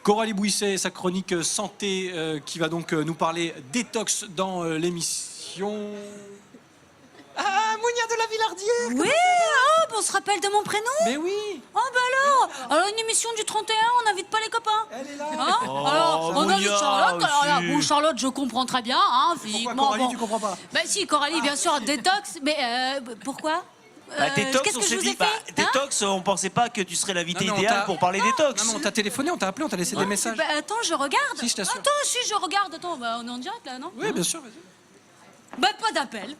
Coralie Bouisset et sa chronique santé qui va donc nous parler détox dans l'émission. Ah, Mounia de la Villardière. Oui, oh, on se rappelle de mon prénom. Mais oui. Oh bah alors une émission du 31, on n'invite pas les copains. Elle est là. Hein alors, on invite Charlotte. Alors là, bon, Charlotte, je comprends très bien. Hein, Pourquoi Coralie, tu comprends pas? Bah si, Coralie, bien sûr, détox. Mais pourquoi détox, qu'est-ce on que je s'est vous dit, ai fait détox, on pensait pas que tu serais l'invité Non, mais idéal pour parler détox. Non, mais on t'a téléphoné, on t'a appelé, on t'a laissé des messages. Bah, attends, je regarde. Si, je t'assure. Attends, si, je regarde. Attends, bah, on est en direct là, non? Oui, bien sûr, vas-y. Bah, pas d'appel.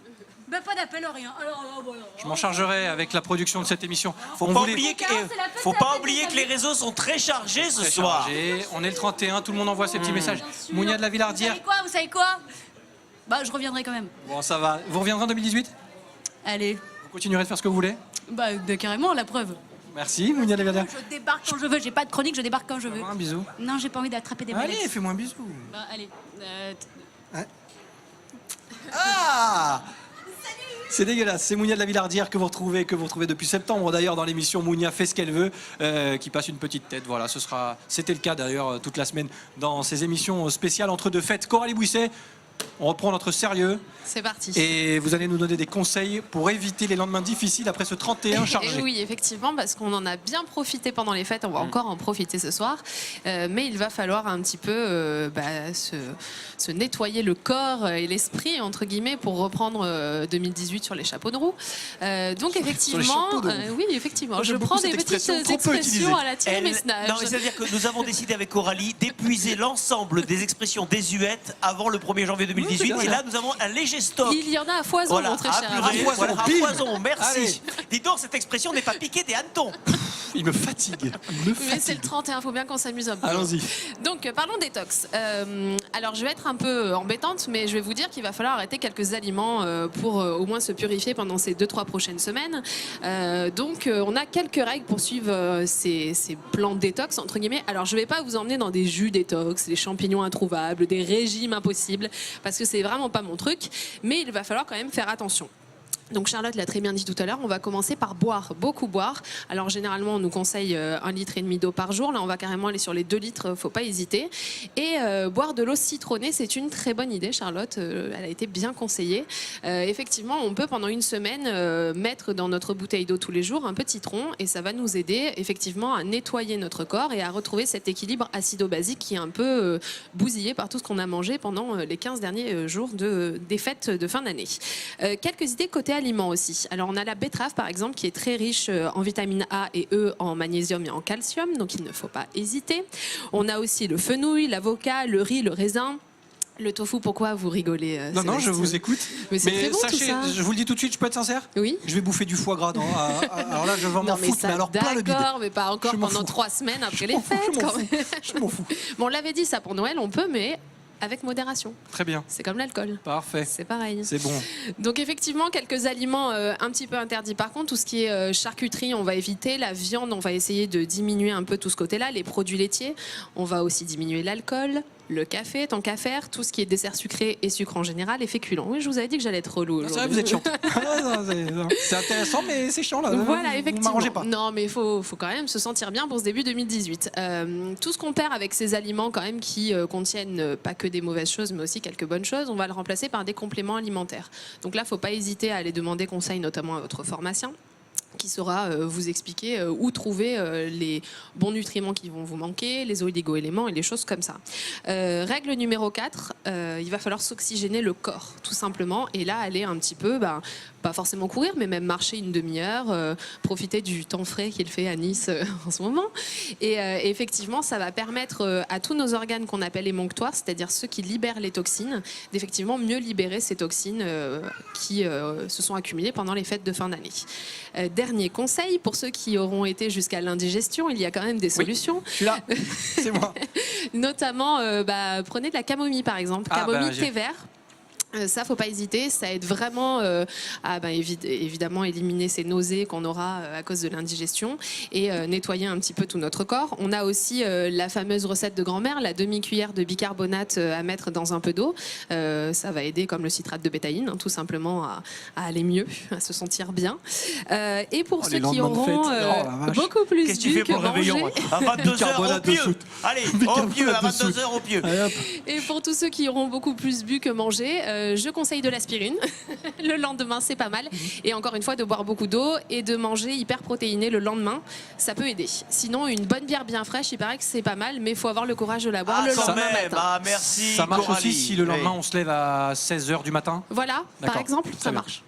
Bah, pas d'appel, rien. Alors, voilà. Je m'en chargerai avec la production de cette émission. Faut pas oublier que les réseaux sont très chargés ce soir. On est le 31, tout le monde envoie ses petits messages. Mounia de la Villardière. Vous savez quoi? Bah, je reviendrai quand même. Bon, ça va. Vous reviendrez en 2018? Allez. Vous continuerez de faire ce que vous voulez? Bah, carrément, la preuve. Merci, Mounia de la Villardière. Je débarque quand je veux, j'ai pas de chronique, je débarque quand je veux. Un bisou. Non, j'ai pas envie d'attraper des malaises. Allez, fais-moi un bisou. Bah, allez. Ah! C'est dégueulasse, c'est Mounia de la Villardière que vous retrouvez depuis septembre d'ailleurs dans l'émission Mounia fait ce qu'elle veut, qui passe une petite tête. Voilà, c'était le cas d'ailleurs toute la semaine dans ces émissions spéciales entre deux fêtes. Coralie Bouisset, on reprend notre sérieux. C'est parti. Et vous allez nous donner des conseils pour éviter les lendemains difficiles après ce 31 chargé. Et oui, effectivement, parce qu'on en a bien profité pendant les fêtes, on va encore en profiter ce soir. Mais il va falloir un petit peu se nettoyer le corps et l'esprit, entre guillemets, pour reprendre 2018 sur les chapeaux de roue. Donc effectivement, oui, effectivement, moi, je prends des petites expressions à la Thierry Messnage. Non, c'est-à-dire que nous avons décidé avec Coralie d'épuiser l'ensemble des expressions désuètes avant le 1er janvier 2018. Oui, et là, nous avons un léger stock. Il y en a à foison, Voilà, mon très cher. à foison, merci. Allez. Dis donc, cette expression n'est pas piquée des hannetons. Il me fatigue. Mais c'est le 31, faut bien qu'on s'amuse un peu. Allons-y. Donc, parlons détox. Alors, je vais être un peu embêtante, mais je vais vous dire qu'il va falloir arrêter quelques aliments pour au moins se purifier pendant ces 2-3 prochaines semaines. Donc, on a quelques règles pour suivre ces plans détox, entre guillemets. Alors, je ne vais pas vous emmener dans des jus détox, des champignons introuvables, des régimes impossibles, parce que c'est vraiment pas mon truc. Mais il va falloir quand même faire attention. Donc Charlotte l'a très bien dit tout à l'heure, on va commencer par boire, beaucoup boire. Alors généralement on nous conseille 1,5 litre d'eau par jour, là on va carrément aller sur les 2 litres, faut pas hésiter. Et boire de l'eau citronnée, c'est une très bonne idée Charlotte, elle a été bien conseillée. Effectivement on peut pendant une semaine mettre dans notre bouteille d'eau tous les jours un petit citron et ça va nous aider effectivement à nettoyer notre corps et à retrouver cet équilibre acido-basique qui est un peu bousillé par tout ce qu'on a mangé pendant les 15 derniers jours des fêtes de fin d'année. Quelques idées côté aliments aussi. Alors on a la betterave par exemple qui est très riche en vitamine A et E, en magnésium et en calcium, donc il ne faut pas hésiter. On a aussi le fenouil, l'avocat, le riz, le raisin. Le tofu, pourquoi vous rigolez Non, je vous écoute. Mais c'est très bon, sachez, tout ça. je vous le dis tout de suite, je peux être sincère? Oui. Je vais bouffer du foie gras. Alors là, je vais m'en foutre, mais alors plein le bide. D'accord, mais pas encore pendant 3 semaines après les fêtes. Je m'en fous. Bon, on l'avait dit ça pour Noël, on peut, mais avec modération. Très bien. C'est comme l'alcool. Parfait. C'est pareil. C'est bon. Donc effectivement, quelques aliments un petit peu interdits. Par contre, tout ce qui est charcuterie, on va éviter. La viande, on va essayer de diminuer un peu tout ce côté-là. Les produits laitiers, on va aussi diminuer l'alcool. Le café, tant qu'à faire, tout ce qui est dessert sucré et sucre en général et féculents. Oui, je vous avais dit que j'allais être relou. C'est vrai, vous êtes chiant. C'est intéressant, mais c'est chiant là. Voilà, vous effectivement. m'arrangez pas. Non, mais il faut quand même se sentir bien pour ce début 2018. Tout ce qu'on perd avec ces aliments quand même qui contiennent pas que des mauvaises choses, mais aussi quelques bonnes choses, on va le remplacer par des compléments alimentaires. Donc là, il ne faut pas hésiter à aller demander conseil, notamment à votre pharmacien, qui saura vous expliquer où trouver les bons nutriments qui vont vous manquer, les oligo-éléments et les choses comme ça. Règle numéro 4, il va falloir s'oxygéner le corps, tout simplement. Et là, aller un petit peu, pas forcément courir, mais même marcher une demi-heure, profiter du temps frais qu'il fait à Nice en ce moment. Et effectivement, ça va permettre à tous nos organes qu'on appelle émonctoires, c'est-à-dire ceux qui libèrent les toxines, d'effectivement mieux libérer ces toxines qui se sont accumulées pendant les fêtes de fin d'année. Dernier conseil, pour ceux qui auront été jusqu'à l'indigestion, il y a quand même des solutions. Je suis là, c'est moi. Notamment, prenez de la camomille par exemple, camomille thé vert. Ça, faut pas hésiter. Ça aide vraiment à évidemment éliminer ces nausées qu'on aura à cause de l'indigestion et nettoyer un petit peu tout notre corps. On a aussi la fameuse recette de grand-mère, la demi-cuillère de bicarbonate à mettre dans un peu d'eau. Ça va aider, comme le citrate de bétaïne, hein, tout simplement à aller mieux, à se sentir bien. Et pour ceux qui auront beaucoup plus Qu'est-ce que tu fais pour le réveillon? À 22h au pieu. Allez, au pieu, à 22h au pieu. Et pour tous ceux qui auront beaucoup plus bu que mangé, je conseille de l'aspirine. Le lendemain, c'est pas mal. Et encore une fois, de boire beaucoup d'eau et de manger hyper protéiné le lendemain, ça peut aider. Sinon, une bonne bière bien fraîche, il paraît que c'est pas mal, mais il faut avoir le courage de la boire le lendemain matin. Ah, merci. Ça marche Coralie. aussi si le lendemain on se lève à 16h du matin? Voilà, par D'accord. exemple, Très ça bien. marche.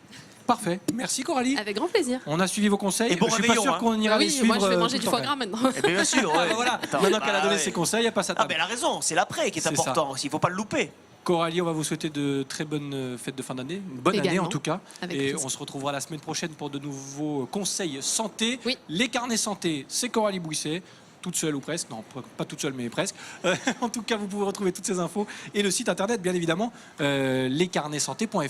Parfait. Merci Coralie. Avec grand plaisir. On a suivi vos conseils. Et bon je suis pas réveillon, sûr hein. qu'on ira les Oui, suivre. moi je vais manger tout du le foie temps. gras maintenant. Eh bien sûr, Ah, ouais. bah voilà. Attends, Maintenant qu'elle a bah donné ouais. ses conseils, elle passe à Ah, table. mais elle a raison, c'est l'après qui est C'est ça. important. Il ne faut pas le louper. Coralie, on va vous souhaiter de très bonnes fêtes de fin d'année, une bonne année Également. en tout cas. Avec Et plaisir. on se retrouvera la semaine prochaine pour de nouveaux conseils santé. Oui. Les carnets santé, c'est Coralie Bouisset, toute seule ou presque. Non, pas toute seule, mais presque. En tout cas, vous pouvez retrouver toutes ces infos et le site internet, bien évidemment, lescarnetssanté.fr.